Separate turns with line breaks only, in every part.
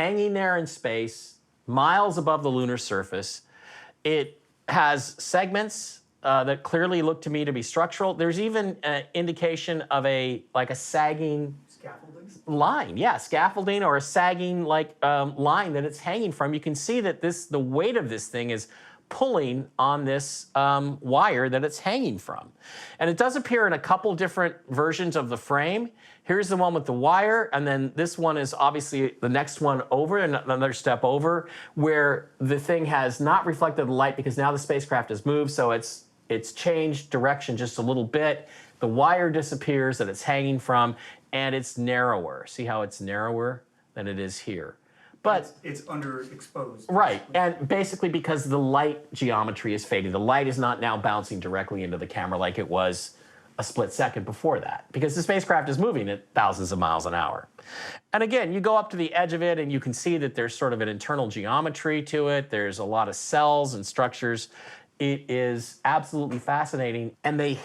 hanging there in space, miles above the lunar surface. It has segments that clearly look to me to be structural. There's even an indication of a sagging line, yeah, scaffolding or a sagging line that it's hanging from. You can see that the weight of this thing is pulling on this wire that it's hanging from. And it does appear in a couple different versions of the frame. Here's the one with the wire, and then this one is obviously the next one over, and another step over, where the thing has not reflected the light because now the spacecraft has moved, so it's changed direction just a little bit. The wire disappears that it's hanging from, and it's narrower. See how it's narrower than it is here? But
it's underexposed.
Right, and basically because the light geometry is fading. The light is not now bouncing directly into the camera like it was a split second before that, because the spacecraft is moving at thousands of miles an hour. And again, you go up to the edge of it and you can see that there's sort of an internal geometry to it. There's a lot of cells and structures. It is absolutely fascinating. And they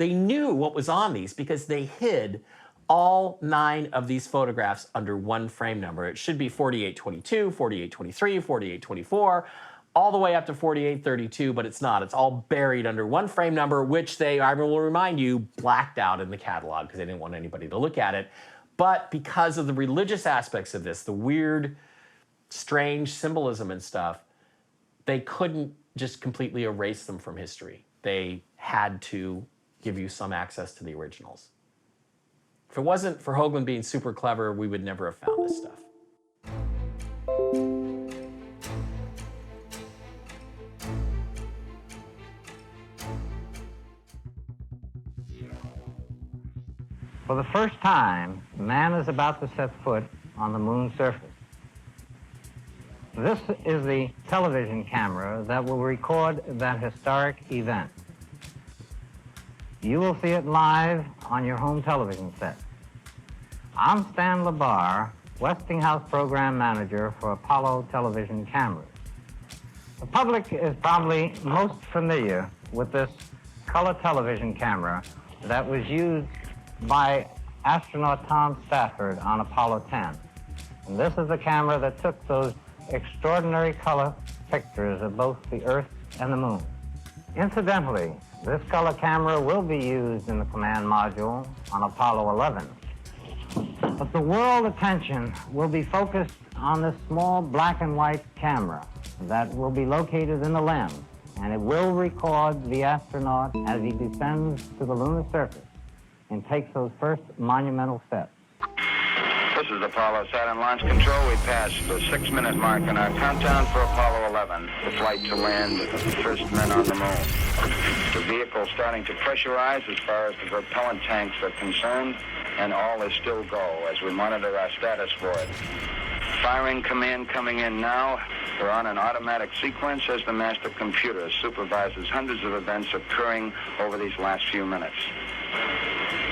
knew what was on these because they hid all 9 of these photographs under one frame number. It should be 4822, 4823, 4824, all the way up to 4832, but it's not. It's all buried under one frame number, which I will remind you, blacked out in the catalog because they didn't want anybody to look at it. But because of the religious aspects of this, the weird, strange symbolism and stuff, they couldn't just completely erase them from history. They had to give you some access to the originals. If it wasn't for Hoagland being super clever, we would never have found this stuff.
For the first time, man is about to set foot on the moon's surface. This is the television camera that will record that historic event. You will see it live on your home television set. I'm Stan LeBar, Westinghouse Program Manager for Apollo television cameras. The public is probably most familiar with this color television camera that was used by astronaut Tom Stafford on Apollo 10. And this is the camera that took those extraordinary color pictures of both the Earth and the Moon. Incidentally, this color camera will be used in the command module on Apollo 11. But the world attention will be focused on this small black and white camera that will be located in the lens, and it will record the astronaut as he descends to the lunar surface and takes those first monumental steps.
This is Apollo Saturn Launch Control. We passed the 6-minute mark in our countdown for Apollo 11, the flight to land the first men on the moon. The vehicle starting to pressurize as far as the propellant tanks are concerned, and all is still go as we monitor our status for it. Firing command coming in now. We're on an automatic sequence as the master computer supervises hundreds of events occurring over these last few minutes.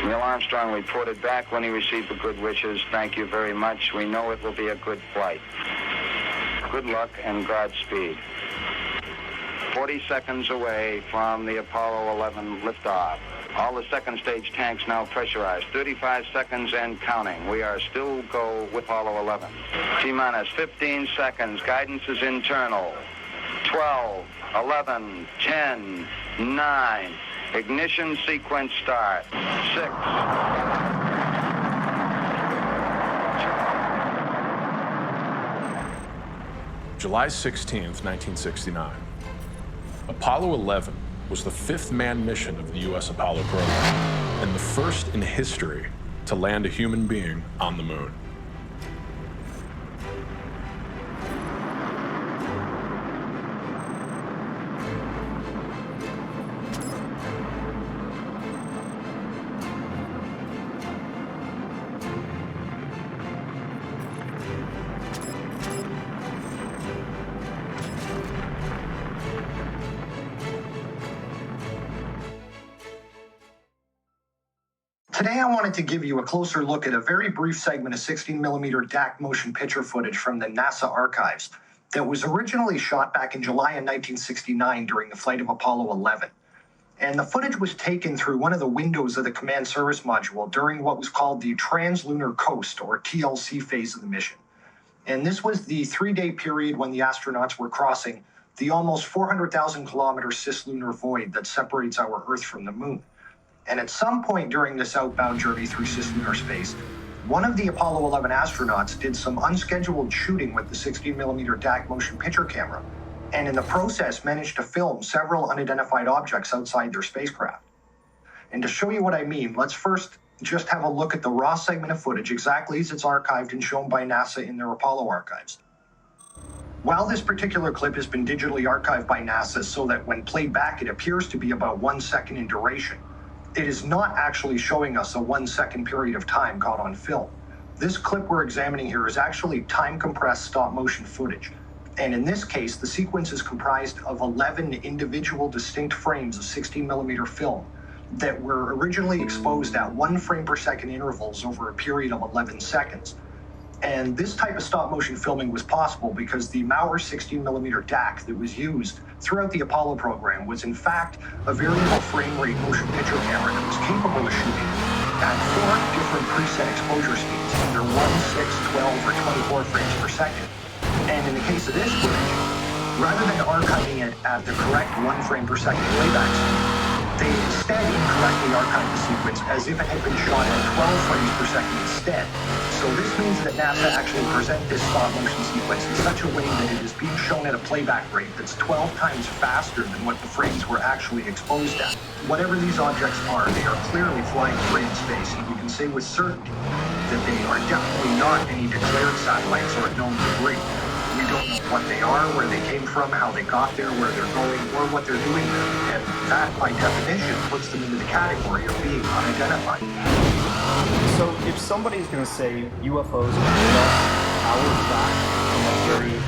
Neil Armstrong reported back when he received the good wishes. Thank you very much. We know it will be a good flight. Good luck and Godspeed. 40 seconds away from the Apollo 11 liftoff. All the second stage tanks now pressurized. 35 seconds and counting. We are still go with Apollo 11. T-minus 15 seconds. Guidance is internal. 12, 11, 10, 9. Ignition sequence start. 6.
July 16th, 1969. Apollo 11 was the 5th manned mission of the U.S. Apollo program and the first in history to land a human being on the moon.
Today, I wanted to give you a closer look at a very brief segment of 16mm DAC motion picture footage from the NASA archives that was originally shot back in July of 1969 during the flight of Apollo 11. And the footage was taken through one of the windows of the command service module during what was called the Translunar Coast, or TLC phase of the mission. And this was the 3-day period when the astronauts were crossing the almost 400,000 kilometer cislunar void that separates our Earth from the moon. And at some point during this outbound journey through cislunar space, one of the Apollo 11 astronauts did some unscheduled shooting with the 16mm DAC motion picture camera, and in the process managed to film several unidentified objects outside their spacecraft. And to show you what I mean, let's first just have a look at the raw segment of footage exactly as it's archived and shown by NASA in their Apollo archives. While this particular clip has been digitally archived by NASA so that when played back it appears to be about 1 second in duration, it is not actually showing us a 1 second period of time caught on film. This clip we're examining here is actually time-compressed stop-motion footage. And in this case, the sequence is comprised of 11 individual distinct frames of 16mm film that were originally exposed at 1 frame per second intervals over a period of 11 seconds. And this type of stop-motion filming was possible because the Mauer 16mm DAC that was used throughout the Apollo program was in fact a variable frame rate motion picture camera that was capable of shooting at 4 different preset exposure speeds, either 1, 6, 12, or 24 frames per second. And in the case of this footage, rather than archiving it at the correct 1 frame per second playback speed, they instead incorrectly archived the sequence as if it had been shot at 12 frames per second instead. So this means that NASA actually present this stop-motion sequence in such a way that it is being shown at a playback rate that's 12 times faster than what the frames were actually exposed at. Whatever these objects are, they are clearly flying free in space, and you can say with certainty that they are definitely not any declared satellites or known debris. We don't know what they are, where they came from, how they got there, where they're going, or what they're doing there. And that, by definition, puts them into the category of being unidentified.
So if somebody's going to say UFOs are just hours back from a very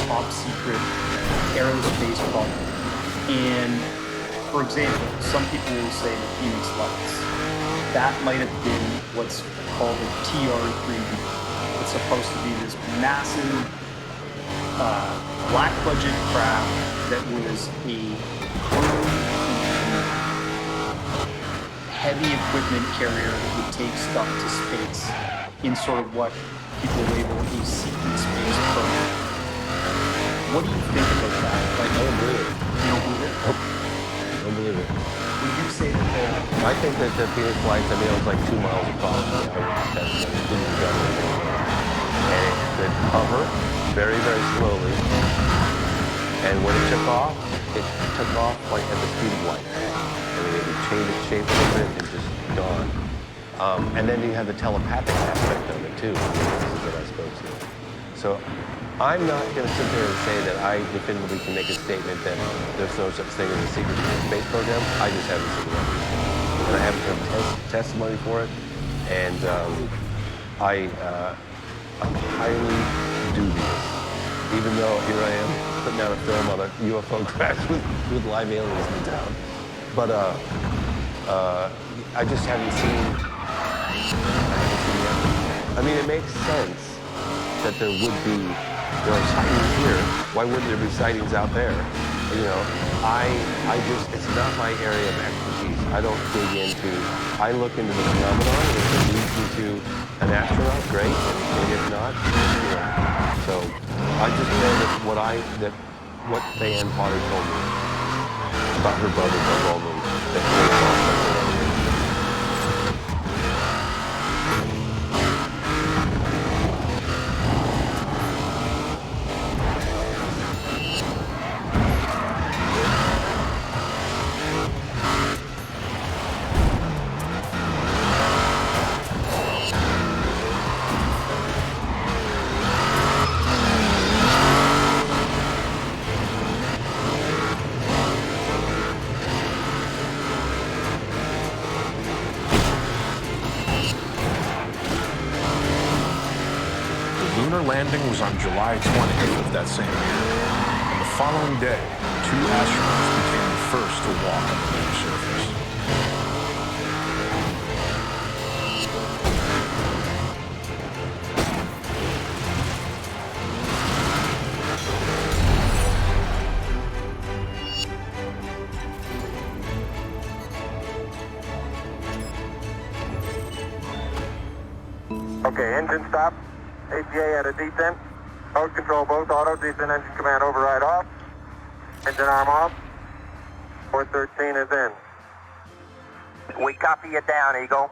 top secret aerospace bubble, and for example, some people will say the Phoenix Lights, that might have been what's called a TR-3B. It's supposed to be this massive black budget craft that was a heavy equipment carrier that would take stuff to space in sort of what people label a secret space program. What do you think about that? Like,
I don't believe it.
You don't believe it?
Nope. I don't believe it.
Would you say that
I think that the Phoenix Lights, I mean, it was like 2 miles across the eyewitness testimony. It didn't go anywhere. And it could hover very, very slowly. And when it took off like at the speed of light. I mean, it would change its shape a little bit and just gone. And then you have the telepathic aspect of it too, that I spoke to. So I'm not going to sit there and say that I definitively can make a statement that there's no such thing as a secret space program. I just haven't seen it. And I haven't heard testimony for it. And I'm highly dubious. Even though here I am putting out a film on a UFO crash with live aliens in town. But I just haven't seen it. I mean, it makes sense that there are sightings here. Why wouldn't there be sightings out there? You know, it's not my area of expertise. I don't I look into the phenomenon, and if it leads me to an astronaut, great, and if not, you know. So I just know that what Diane Potter told me about her brother, Doug Ullman, that they saw
landing was on July 20th of that same year, and the following day, 2 astronauts became the first to walk on the lunar surface.
Okay, engine stop. APA at a descent. Host control, both auto, descent engine command override off. Engine arm off. 413 is in.
We copy you down, Eagle.